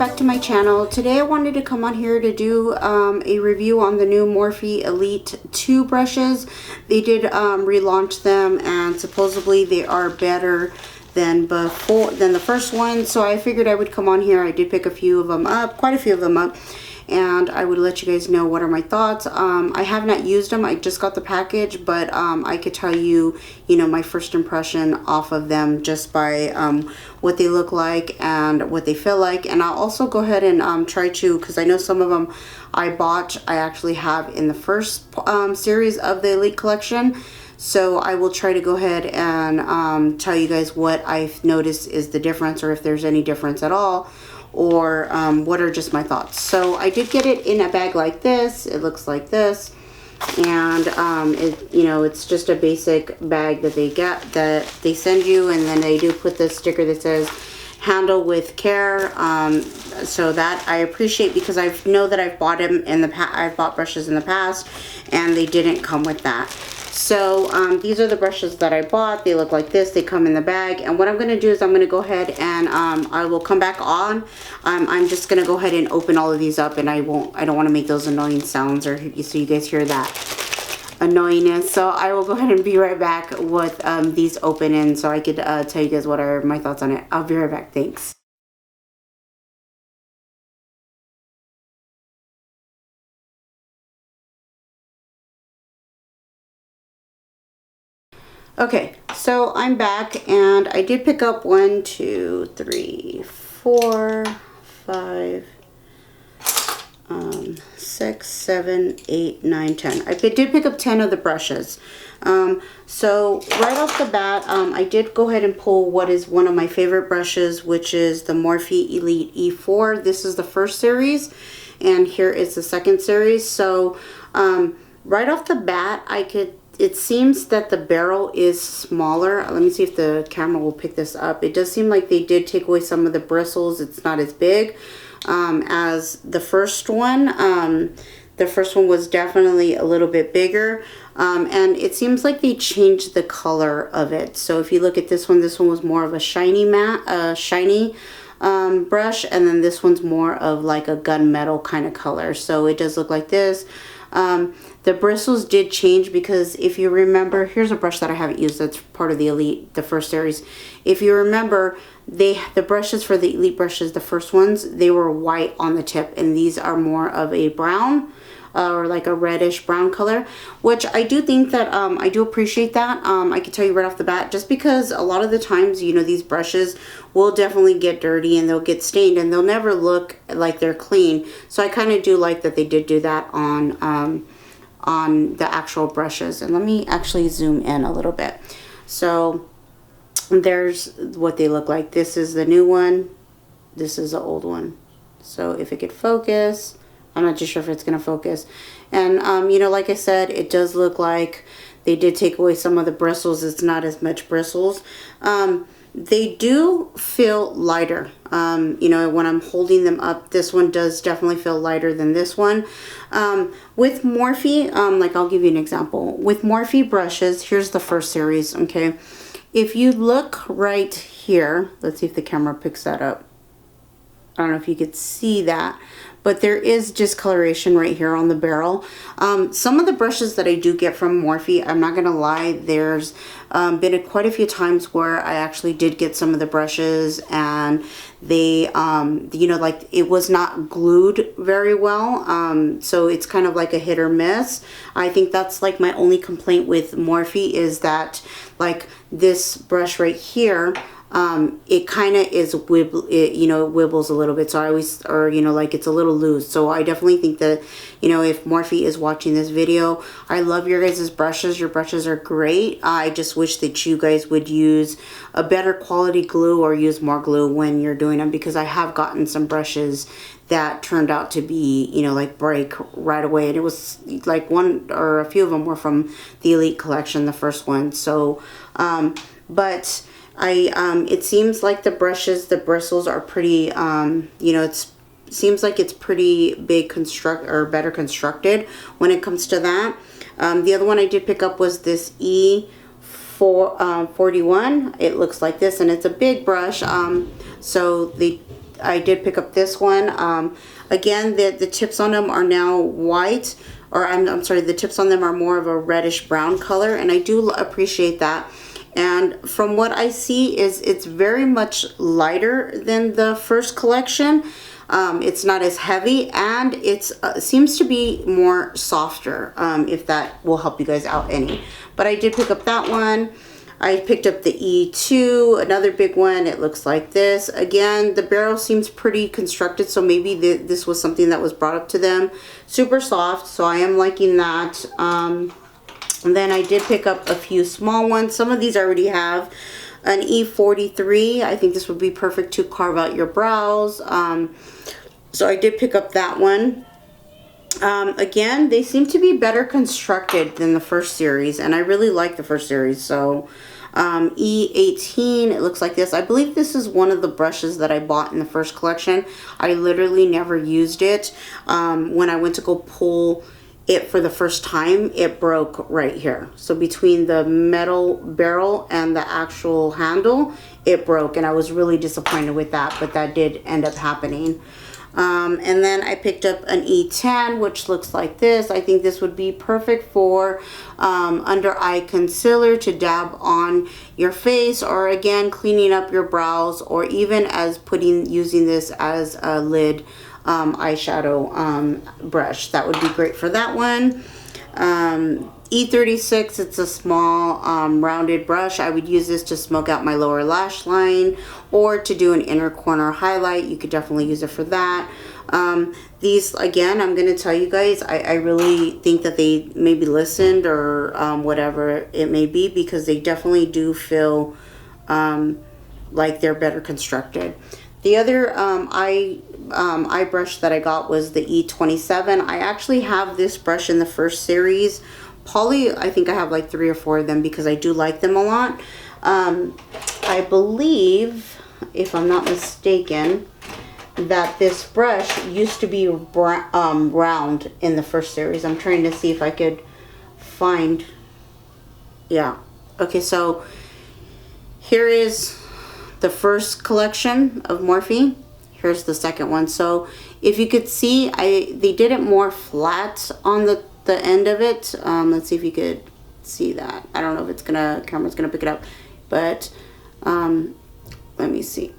back to my channel. Today I wanted to come on here to do a review on the new Morphe Elite 2 brushes. They did relaunch them, and supposedly they are better than the first one, so I figured I would come on here. I did pick a few of them up, quite a few of them up, and I would let you guys know what are my thoughts. I have not used them. I just got the package, but I could tell you, my first impression off of them just by what they look like and what they feel like. And I'll also go ahead and try to, because I know some of them I actually have in the first series of the Elite collection. So I will try to go ahead and tell you guys what I've noticed is the difference, or if there's any difference at all, or what are just my thoughts. So I did get it in a bag like this. It looks like this, and it's just a basic bag that they send you, and then they do put this sticker that says handle with care. So that I appreciate, because I know that I've bought them in the past. I've bought brushes in the past and they didn't come with that. So these are the brushes that I bought. They look like this. They come in the bag. And what I'm going to do is I'm going to go ahead and I will come back on. I'm just going to go ahead and open all of these up, and I don't want to make those annoying sounds, or so you guys hear that annoyingness. So I will go ahead and be right back with these open, and so I could tell you guys what are my thoughts on it. I'll be right back. Thanks. Okay, so I'm back, and I did pick up 1, 2, 3, 4, 5, 6, 7, 8, 9, 10. I did pick up 10 of the brushes. So right off the bat, I did go ahead and pull what is one of my favorite brushes, which is the Morphe Elite E4. This is the first series, and here is the second series. So right off the bat, it seems that the barrel is smaller. Let me see if the camera will pick this up. It does seem like they did take away some of the bristles. It's not as big as the first one. The first one was definitely a little bit bigger. And it seems like they changed the color of it. So if you look at this one was more of a shiny brush, and then this one's more of like a gunmetal kind of color. So it does look like this. The bristles did change, because if you remember, here's a brush that I haven't used that's part of the Elite, the first series. If you remember, the brushes for the Elite brushes, the first ones, they were white on the tip, and these are more of a brown, or like a reddish brown color, which I do think that I do appreciate that. I can tell you right off the bat, just because a lot of the times, these brushes will definitely get dirty and they'll get stained, and they'll never look like they're clean. So I kind of do like that they did do that on the actual brushes. And let me actually zoom in a little bit. So there's what they look like. This is the new one. This is the old one. So if it could focus, I'm not too sure if it's going to focus. And, like I said, it does look like they did take away some of the bristles. It's not as much bristles. They do feel lighter. When I'm holding them up, this one does definitely feel lighter than this one. With Morphe, like I'll give you an example. With Morphe brushes, here's the first series, okay? If you look right here, let's see if the camera picks that up. I don't know if you could see that, but there is discoloration right here on the barrel. Some of the brushes that I do get from Morphe, I'm not gonna lie, there's been quite a few times where I actually did get some of the brushes, and they like it was not glued very well. So it's kind of like a hit or miss. I think that's like my only complaint with Morphe, is that like this brush right here, it kind of is it wibbles a little bit. So I always, like it's a little loose. So I definitely think that, if Morphe is watching this video, I love your guys' brushes. Your brushes are great. I just wish that you guys would use a better quality glue, or use more glue when you're doing them, because I have gotten some brushes that turned out to be, like break right away. And it was like one or a few of them were from the Elite collection, the first one. So, but it seems like the bristles are pretty, it seems like it's pretty better constructed when it comes to that. The other one I did pick up was this E41. It looks like this, and it's a big brush. So I did pick up this one. Again, the tips on them are now white, or I'm sorry, the tips on them are more of a reddish brown color, and I do appreciate that. And from what I see is it's very much lighter than the first collection. It's not as heavy, and it's seems to be more softer, if that will help you guys out any. But I did pick up that one. I picked up the E2, another big one. It looks like this. Again, the barrel seems pretty constructed, so maybe this was something that was brought up to them. Super soft, so I am liking that. And then I did pick up a few small ones. Some of these I already have. An E43. I think this would be perfect to carve out your brows. So I did pick up that one. Again, they seem to be better constructed than the first series, and I really like the first series. So E18, it looks like this. I believe this is one of the brushes that I bought in the first collection. I literally never used it. When I went to go pull it for the first time, it broke right here. So between the metal barrel and the actual handle, it broke, and I was really disappointed with that, but that did end up happening. And then I picked up an E10, which looks like this. I think this would be perfect for under eye concealer to dab on your face, or again cleaning up your brows, or even as using this as a lid eyeshadow brush. That would be great for that one. E36, it's a small rounded brush. I would use this to smoke out my lower lash line, or to do an inner corner highlight. You could definitely use it for that. These, again, I'm going to tell you guys, I really think that they maybe listened, or whatever it may be, because they definitely do feel like they're better constructed. The other eye brush that I got was the E27. I actually have this brush in the first series. Poly, I think I have like 3 or 4 of them because I do like them a lot. I believe, if I'm not mistaken, that this brush used to be round in the first series. I'm trying to see if I could find, yeah. Okay, so here is the first collection of Morphe. Here's the second one. So if you could see, they did it more flat on the end of it. Let's see if you could see that. I don't know if it's camera's gonna pick it up, but let me see.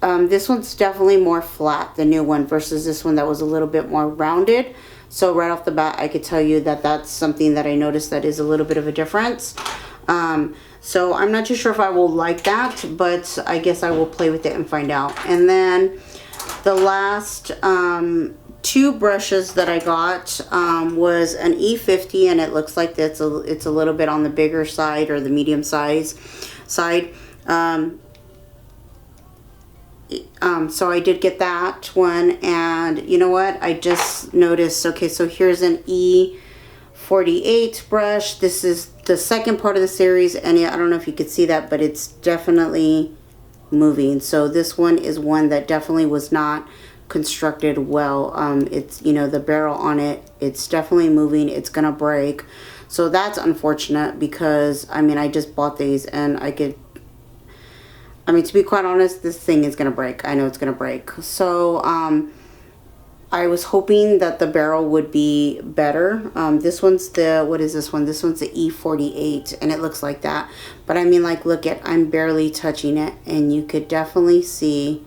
This one's definitely more flat, the new one, versus this one that was a little bit more rounded. So right off the bat, I could tell you that that's something that I noticed that is a little bit of a difference. So I'm not too sure if I will like that, but I guess I will play with it and find out. And then the last 2 brushes that I got was an E50, and it looks like it's a little bit on the bigger side, or the medium size side. So I did get that one, and you know what? I just noticed, okay, so here's an E48 brush. This is the second part of the series, and I don't know if you could see that, but it's definitely moving. So this one is one that definitely was not constructed well. It's, you know, the barrel on it, it's definitely moving. It's gonna break. So that's unfortunate, because I mean, I just bought these, and I mean, to be quite honest, this thing is gonna break. I know it's gonna break. So I was hoping that the barrel would be better. This one's what is this one? This one's the E48, and it looks like that. But I mean, like, look at, I'm barely touching it, and you could definitely see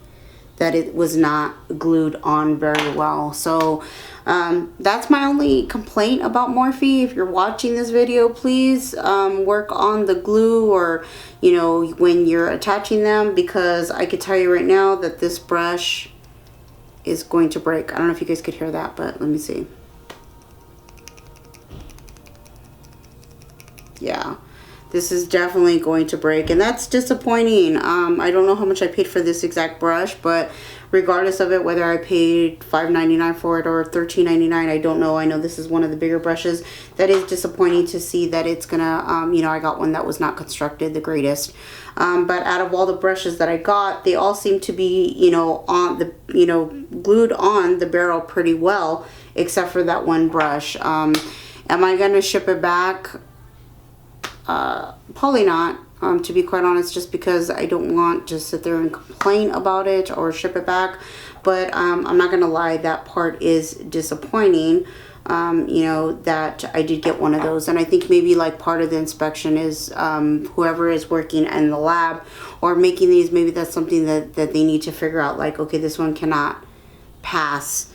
that it was not glued on very well. So that's my only complaint about Morphe. If you're watching this video, please work on the glue, or, you know, when you're attaching them, because I could tell you right now that this brush is going to break. I don't know if you guys could hear that, but let me see. Yeah, this is definitely going to break, and that's disappointing. I don't know how much I paid for this exact brush, but regardless of it, whether I paid $5.99 for it or $13.99, I don't know. I know this is one of the bigger brushes. That is disappointing to see that it's gonna, you know, I got one that was not constructed the greatest. But out of all the brushes that I got, they all seem to be, you know, on the, you know, glued on the barrel pretty well, except for that one brush. Am I gonna ship it back? Probably not. to be quite honest, just because I don't want to sit there and complain about it or ship it back. But I'm not gonna lie, that part is disappointing. You know, that I did get one of those, and I think maybe like part of the inspection is whoever is working in the lab or making these, maybe that's something that they need to figure out, like, okay, this one cannot pass,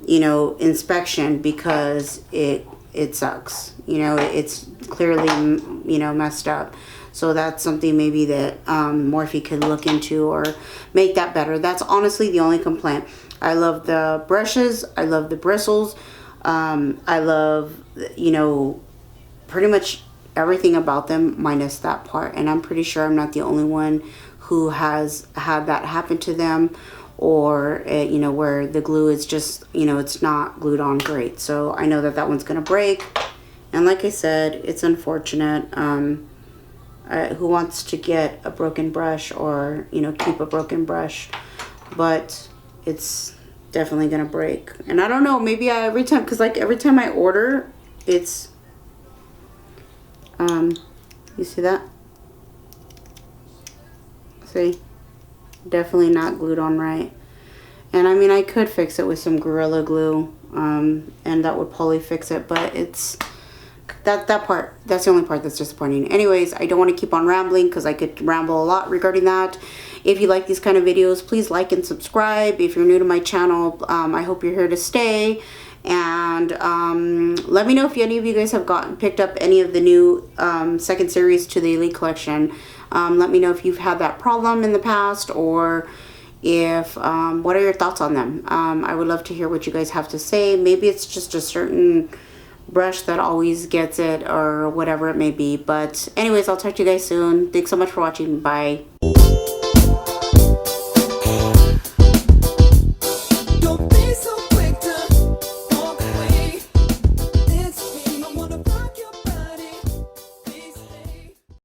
you know, inspection because it sucks, you know, it's clearly, you know, messed up. So that's something maybe that Morphe could look into or make that better. That's honestly the only complaint. I love the brushes, I love the bristles, I love, you know, pretty much everything about them minus that part. And I'm pretty sure I'm not the only one who has had that happen to them, or you know, where the glue is just, you know, it's not glued on great. So I know that that one's gonna break, and like I said, it's unfortunate. Who wants to get a broken brush, or, you know, keep a broken brush? But it's definitely gonna break. And I don't know, maybe every time, because like every time I order, it's you see that? See? Definitely not glued on right. And I mean, I could fix it with some Gorilla Glue, and that would probably fix it, but it's that part, that's the only part that's disappointing. Anyways, I don't want to keep on rambling because I could ramble a lot regarding that. If you like these kind of videos, please like and subscribe. If you're new to my channel, I hope you're here to stay. And let me know if any of you guys have picked up any of the new second series to the Elite collection. Let me know if you've had that problem in the past, or if what are your thoughts on them. I would love to hear what you guys have to say. Maybe it's just a certain brush that always gets it, or whatever it may be. But anyways, I'll talk to you guys soon. Thanks so much for watching. Bye.